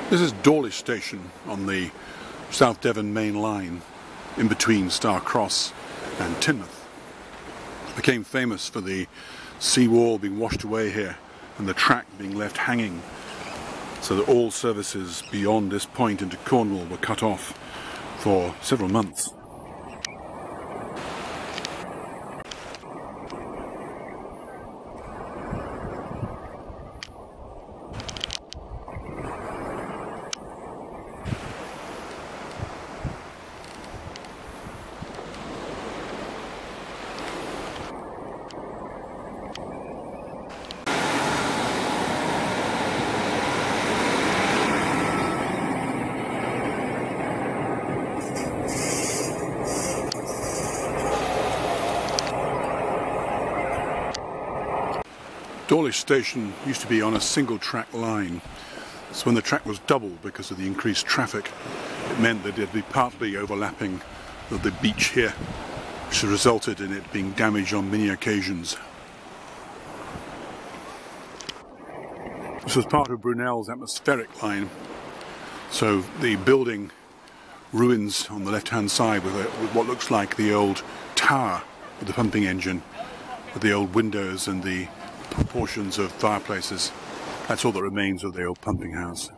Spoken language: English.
This is Dawlish station on the South Devon Mainline, in between Star Cross and Teignmouth. It became famous for the seawall being washed away here and the track being left hanging, so that all services beyond this point into Cornwall were cut off for several months. Dawlish station used to be on a single track line, so when the track was doubled because of the increased traffic, it meant that it'd be partly overlapping with the beach here, which resulted in it being damaged on many occasions. This was part of Brunel's atmospheric line, so the building ruins on the left hand side with what looks like the old tower with the pumping engine, with the old windows and the portions of fireplaces. That's all that remains of the old pumping house.